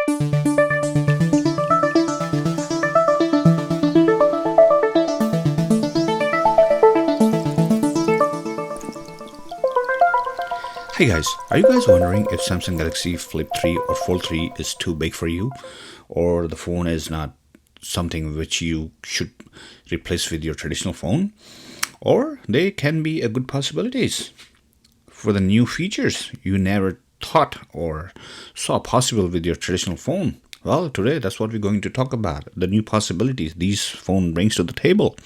Hey guys, are you guys wondering if Samsung Galaxy Flip 3 or Fold 3 is too big for you, or the phone is not something which you should replace with your traditional phone? Or they can be a good possibilities for the new features you never thought or saw possible with your traditional phone. Well, today that's what we're going to talk about, the new possibilities these phone brings to the table.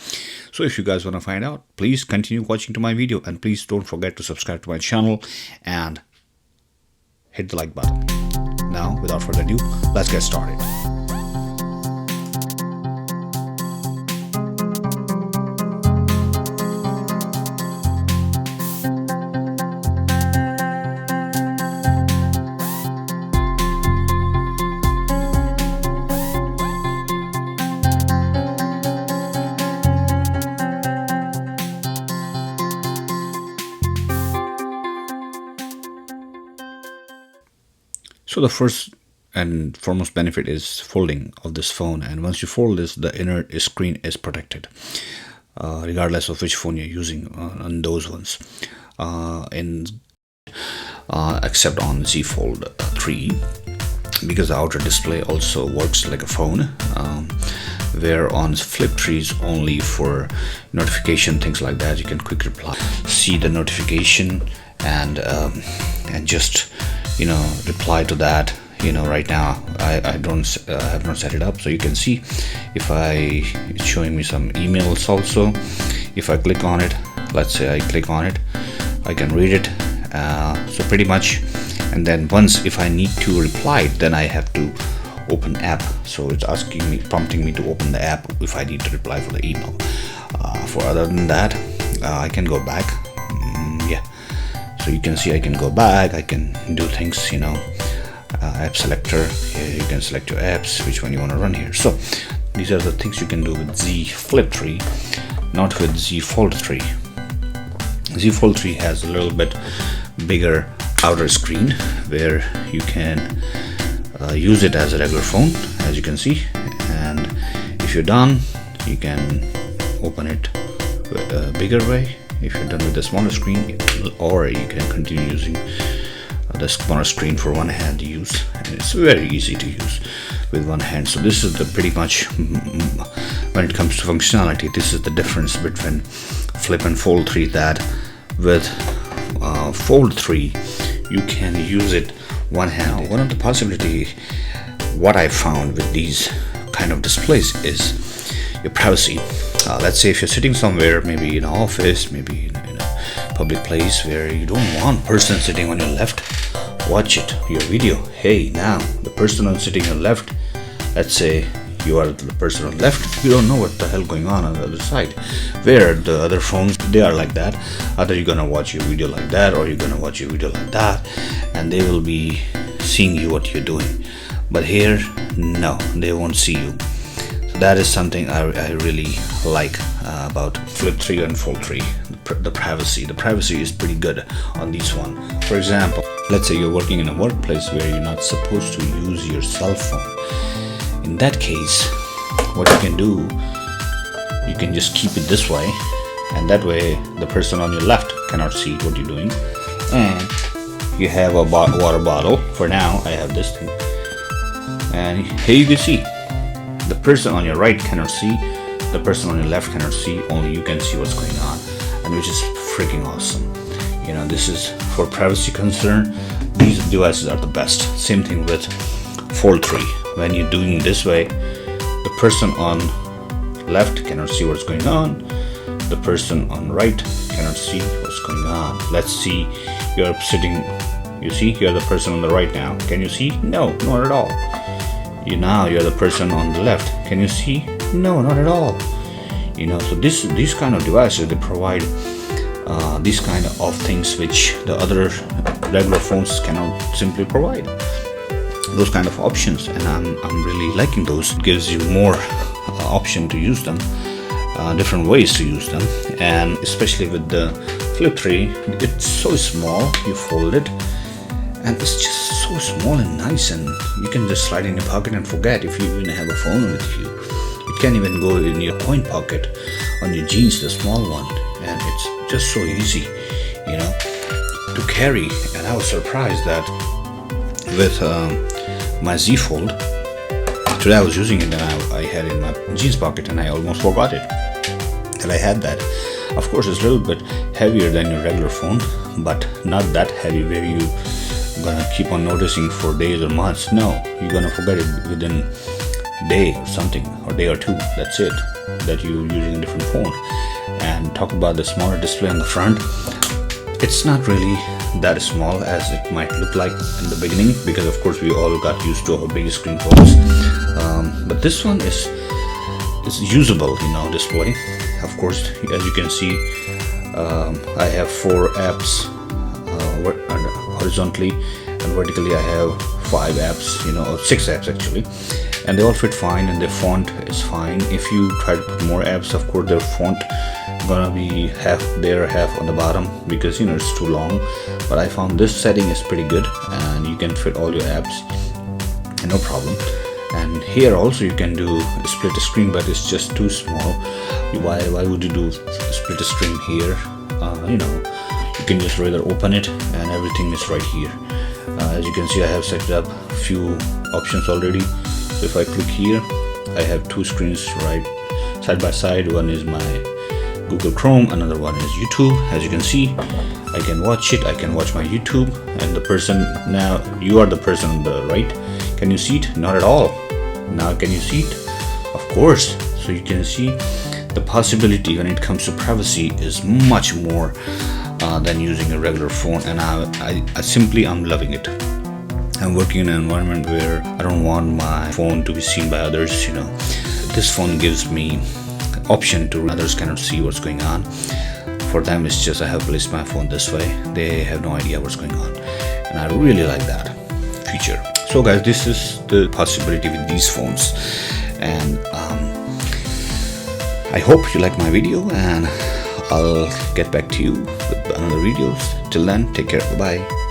So if you guys want to find out, please continue watching to my video, and please don't forget to subscribe to my channel and hit the like button. Now, without further ado, let's get started. So the first and foremost benefit is folding of this phone, and once you fold this, the inner screen is protected, regardless of which phone you're using on those ones, except on Z Fold 3, because the outer display also works like a phone, where on Flip 3 is only for notification, things like that. You can quick reply, see the notification, and just reply to that. Right now I don't have not set it up, so you can see if it's showing me some emails also. If I click on it, let's say I click on it, I can read it, so pretty much. And then once if I need to reply, then I have to open app, so it's prompting me to open the app if I need to reply for the email. For other than that, I can go back. So you can see I can go back, I can do things, app selector. Here you can select your apps, which one you want to run here. So these are the things you can do with Z Flip 3, not with Z Fold 3. Z Fold 3 has a little bit bigger outer screen where you can use it as a regular phone, as you can see. And if you're done, you can open it with a bigger way. If you're done with the smaller screen, or you can continue using the smaller screen for one hand use, and it's very easy to use with one hand. So this is the pretty much, when it comes to functionality, this is the difference between Flip and Fold 3, that with Fold 3 you can use it one hand. One of the possibility what I found with these kind of displays is your privacy. Let's say if you're sitting somewhere, maybe in an office, maybe in a public place where you don't want person sitting on your left watch your video. Hey, now the person sitting on your left, let's say you are the person on the left, you don't know what the hell going on the other side. Where the other phones, they are like that. Either you're gonna watch your video like that, or you're gonna watch your video like that, and they will be seeing you what you're doing. But here, no, they won't see you. That is something I really like about Flip 3 and Fold 3. The privacy is pretty good on this one. For example, let's say you're working in a workplace where you're not supposed to use your cell phone. In that case, what you can do, you can just keep it this way, and that way the person on your left cannot see what you're doing. And you have a water bottle. For now I have this thing, and here you can see the person on your right cannot see, the person on your left cannot see, only you can see what's going on, and which is freaking awesome. This is for privacy concern, these devices are the best. Same thing with Fold 3. When you're doing this way, the person on left cannot see what's going on, the person on right cannot see what's going on. Let's see, you're sitting, you see you're the person on the right now. Can you see? No, not at all. You're the person on the left. Can you see? No, not at all. So these kind of devices, they provide these kind of things which the other regular phones cannot simply provide. Those kind of options, and I'm really liking those. It gives you more option to use them, different ways to use them, and especially with the Flip 3, it's so small. You fold it, and it's just so small and nice, and you can just slide in your pocket and forget if you even have a phone with you. It can even go in your coin pocket on your jeans, the small one, and it's just so easy, you know, to carry. And I was surprised that with my Z Fold, today I was using it and I had it in my jeans pocket, and I almost forgot it that I had that. Of course, it's a little bit heavier than your regular phone, but not that heavy where you gonna keep on noticing for days or months. No, you're gonna forget it within a day or something, or day or two. That's it, that you're using a different phone. And talk about the smaller display on the front. It's not really that small as it might look like in the beginning, because of course we all got used to our big screen phones. But this one is usable, you know, display. Of course, as you can see, I have 4 apps horizontally, and vertically I have 5 apps, you know, or 6 apps actually, and they all fit fine, and their font is fine. If you try to put more apps, of course their font gonna be half there, half on the bottom, because you know it's too long. But I found this setting is pretty good, and you can fit all your apps and no problem. And here also you can do split screen, but it's just too small. Why would you do split screen here? You know, you can just rather open it and everything is right here. As you can see, I have set up a few options already. So if I click here, I have 2 screens right side by side. One is my Google Chrome, another one is YouTube. As you can see, I can watch it, I can watch my YouTube, and the person, now you are the person on the right. Can you see it? Not at all. Now can you see it? Of course. So you can see the possibility when it comes to privacy is much more than using a regular phone, and I'm loving it. I'm working in an environment where I don't want my phone to be seen by others, you know. This phone gives me option to others cannot see what's going on. For them it's just I have placed my phone this way, they have no idea what's going on, and I really like that feature. So guys, this is the possibility with these phones, and I hope you like my video, and I'll get back to you with another videos. Till then, take care, bye bye.